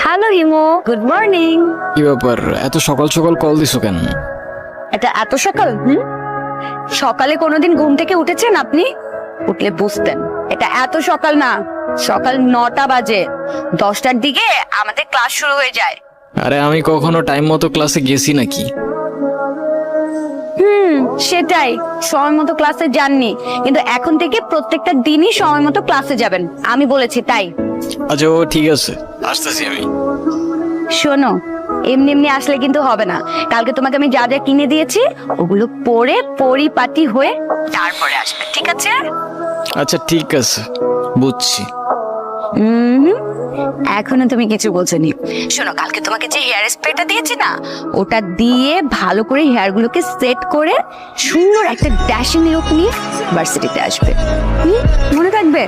Hello হিমো, good morning. কি ব্যাপার, এত সকাল সকাল কল দিছো কেন? এটা এত সকাল? সকালে কোনোদিন ঘুম থেকে উঠেছেন আপনি? উঠলে বুঝতেন এটা এত সকাল না, সকাল 9টা বাজে। 10টার দিকে আমাদের ক্লাস শুরু হয়ে যায়। আরে আমি কখনো টাইম মতো ক্লাসে গেছি নাকি? সেটাই, সময় মতো ক্লাসে যাননি, কিন্তু এখন থেকে প্রত্যেকটা দিনই সময় মতো ক্লাসে যাবেন, আমি বলেছি তাই। আচ্ছা ও ঠিক আছে, আসতেছি আমি। শোনো, এমনি এমনি আসলে কিন্তু হবে না। কালকে তোমাকে আমি যা যা কিনে দিয়েছি ওগুলো পরে পরিপাটি হয়ে তারপরে আসবে, ঠিক আছে? আচ্ছা ঠিক আছে, বুঝছি। এখনো তুমি কিছু বোঝোনি। শোনো, কালকে তোমাকে যে হেয়ার স্প্রেটা দিয়েছি না, ওটা দিয়ে ভালো করে হেয়ার গুলোকে সেট করে সুন্দর একটা ড্যাশিং লুক নিয়ে ভার্সিটিতে আসবে। মনে থাকবে?